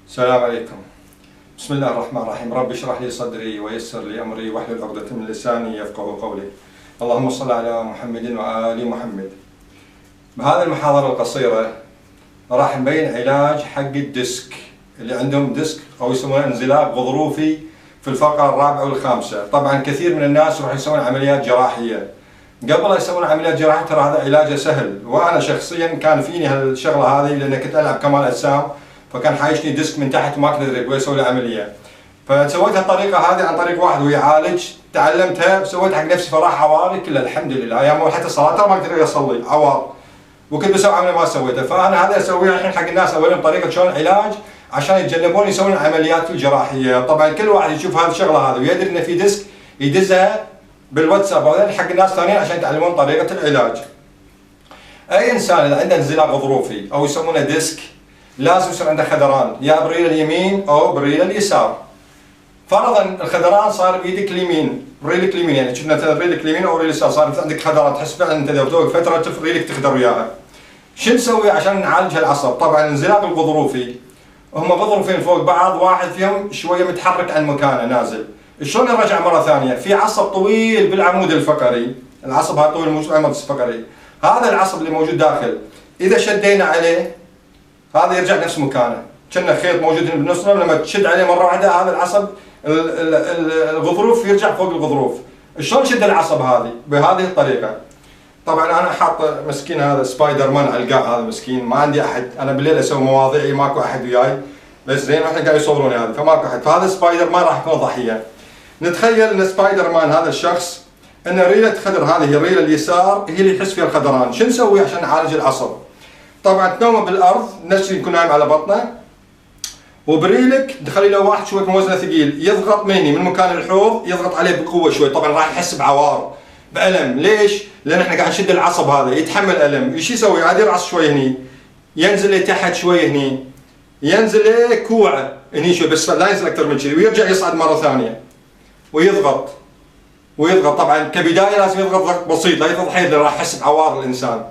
السلام عليكم. بسم الله الرحمن الرحيم. رب اشرح لي صدري ويسر لي امري واحلل عقدة من لساني يفقهوا قولي. اللهم صل على محمد وآل محمد. بهذه المحاضرة القصيرة راح نبين علاج حق الديسك اللي عندهم ديسك او يسمونه انزلاق غضروفي في الفقرة الرابعة والخامسة. طبعا كثير من الناس راح يسوون عمليات جراحية. قبل لا يسوون عمليات جراحية ترى هذا علاجه سهل، وانا شخصيا كان فيني هالشغلة هذه لان كنت العب كمال اجسام، فكان حايشني ديسك من تحت وما كنت ادري ابغى اسوي له عمليه. فسويت الطريقه هذه عن طريق واحد ويعالج، تعلمتها وسويت حق نفسي فراح عواري كلها الحمد لله. ايام حتى الصلاه ما اقدر اصلي عوار، وكنت بسوي عمليه ما سويتها. فانا هذا اسويها الحين حق الناس، اوريهم طريقه شلون العلاج عشان يتجنبون يسوون العمليات الجراحيه. طبعا كل واحد يشوف هذه الشغله هذه ويدري انه في ديسك يدزها بالواتساب او حق الناس ثانيين عشان يتعلمون طريقه العلاج. اي انسان اذا عنده انزلاق غضروفي او يسمونه ديسك لازم يصير عنده خدران، يا بريل اليمين او بريل اليسار. فرضا الخدران صار بيدك اليمين، بريلك اليمين، يعني شفنا مثلا بريلك اليمين او بريل اليسار صار عندك خدران، تحس فعلا انت اذا توقف فتره ريلك تخدر وياها. شو نسوي عشان نعالج هالعصب؟ طبعا الانزلاق الغضروفي هم غضروفين فوق بعض، واحد فيهم شويه متحرك عن مكانه نازل. شلون نرجع مره ثانيه؟ في عصب طويل بالعمود الفقري، العصب هذا طويل موجود بالعمود الفقري، هذا العصب اللي موجود داخل اذا شدينا عليه هذا يرجع نفس مكانه، كأنه خيط موجود بالنص، لما تشد عليه مره واحده هذا العصب الغضروف يرجع فوق الغضروف. شلون نشد العصب هذه؟ بهذه الطريقه. طبعا انا حاط مسكين هذا سبايدر مان على القاع، هذا مسكين ما عندي احد، انا بالليل اسوي مواضيعي ماكو احد وياي، بس زين الحين قاعد يصوروني هذا فماكو احد، فهذا سبايدر مان راح يكون ضحيه. نتخيل ان سبايدر مان هذا الشخص ان ريله خدر، هذه هي الريله اليسار هي اللي يحس فيها الخدران. شو نسوي عشان نعالج العصب؟ طبعا تنومه بالارض نفس يكون نايم على بطنه، وبريلك تخلي له واحد شوي وزنه ثقيل يضغط من مكان الحوض، يضغط عليه بقوه شوي. طبعا راح يحس بعوار بالم، ليش؟ لان احنا قاعد نشد العصب هذا يتحمل الم. ايش يسوي؟ عاد يرعص شوي هني، ينزل لتحت شوي هني، ينزل كوعه هني شوي بس لا ينزل اكثر من كذي، ويرجع يصعد مره ثانيه ويضغط. طبعا كبدايه لازم يضغط ضغط بسيط، لا يضغط حيل راح يحس بعوار الانسان.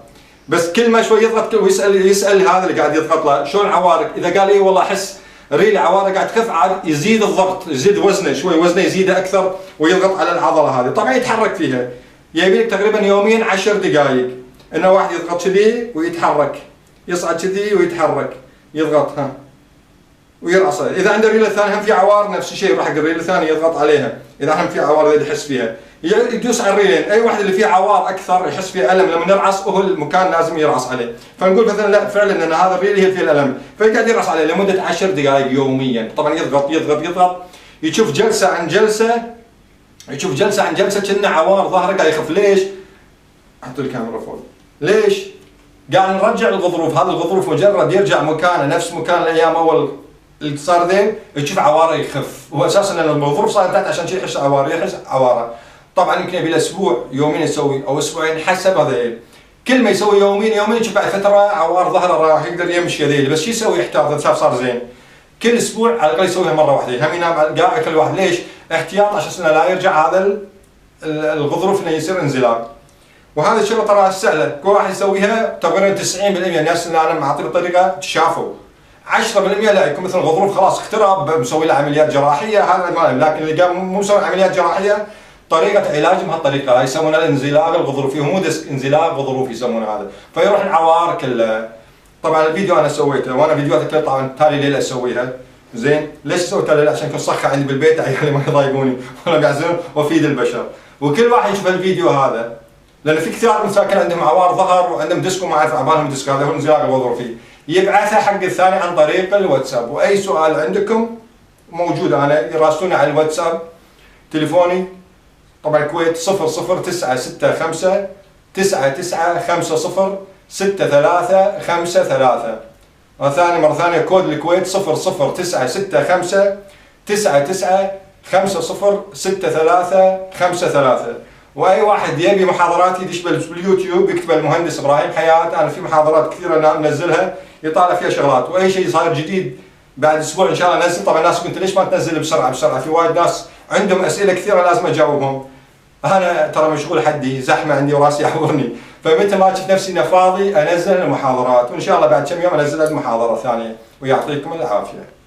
بس كل ما شوي يضغط ويسال هذا اللي قاعد يضغط له شلون عوارك؟ اذا قال اي والله احس ريلي عواره قاعد تخف، عاد يزيد الضغط، يزيد وزنه شوي، وزنه يزيد اكثر ويضغط على العضله هذه. طبعا يتحرك فيها، يبي لك تقريبا يوميا 10 دقائق انه واحد يضغط كذي ويتحرك، يصعد كذي ويتحرك، يضغط ويرعص. اذا عنده ريله ثانيه هم في عوار نفس الشيء، يروح حق الريله الثانيه يضغط عليها اذا هم في عوار اذا يحس فيها، يدوس على الريلين. اي واحد اللي فيه عوار اكثر يحس فيه الم لما نرعص وهو المكان لازم يرعص عليه. فنقول مثلا لا فعلا ان هذا الريل هي فيه الالم، فيقعد يرعص عليه لمده 10 دقائق يوميا. طبعا يضغط يضغط يضغط، يشوف جلسه عن جلسه، يشوف جلسه عن جلسه كأنه عوار ظهره قاعد يخف. ليش؟ احط الكاميرا فوق. ليش؟ قاعد نرجع الغضروف، هذا الغضروف مجرد يرجع مكانه نفس مكان الايام اول اللي صار ذيل تشوف عواره يخف. هو اساسا ان الغضروف صار تحت عشان شيء يحس عواره، يحس عواره. طبعا يمكن يبي له اسبوع يومين يسوي او اسبوعين حسب هذا. كل ما يسوي يومين يشوف بعد فتره عوار ظهره راح يقدر يمشي ذيل. بس شو يسوي؟ يحتاط اذا شاف صار زين كل اسبوع على الاقل يسويها مره واحده، هم ينام على القاع كل واحد. ليش؟ احتياط عشان لا يرجع هذا الغضروف انه يصير انزلاق. وهذه الشغله ترى سهله، كل واحد يسويها تقريبا 90% الناس اللي انا معطيه الطريقه تشافوا. 10% لا يكون مثلا الغضروف خلاص اخترب مسوي له عمليات جراحيه، هذا ما. لكن اللي قام مو مسوي عمليات جراحيه طريقه علاجهم بهالطريقه، يسمونها الانزلاق الغضروفي، مو ديسك، انزلاق غضروفي يسمونه هذا. فيروح العوار كلها. طبعا الفيديو انا سويته، وانا فيديوهات كلها طبعا تالي ليله اسويها. زين، ليش سويتها ليله؟ عشان كنت صخه عندي بالبيت عيالي ما يضايقوني ولا بيعزلون وافيد البشر. وكل واحد يشوف الفيديو هذا، لان في كثير من ساكن عندهم عوار ظهر وعندهم ديسك وما يعرف عبالهم ديسك، هذا هو الانزلاق الغضروفي. يبعثها حق الثاني عن طريق الواتساب. واي سؤال عندكم موجود، انا يراسلوني على الواتساب. تليفوني طبعا الكويت 00965 9950 6353. مرة ثانية كود الكويت 00965 9950 6353. واي واحد يبي محاضراتي يدش باليوتيوب يكتب المهندس ابراهيم حياه، انا في محاضرات كثيره منزلها يطالع فيها شغلات. واي شيء صاير جديد بعد اسبوع ان شاء الله انزل. طبعا الناس قلت ليش ما تنزل بسرعه، في وايد ناس عندهم اسئله كثيره لازم اجاوبهم. انا ترى مشغول حدي، زحمه عندي وراسي يحورني، فمتى ما شفت نفسي اني فاضي انزل المحاضرات، وان شاء الله بعد كم يوم انزل المحاضره الثانيه. ويعطيكم العافيه.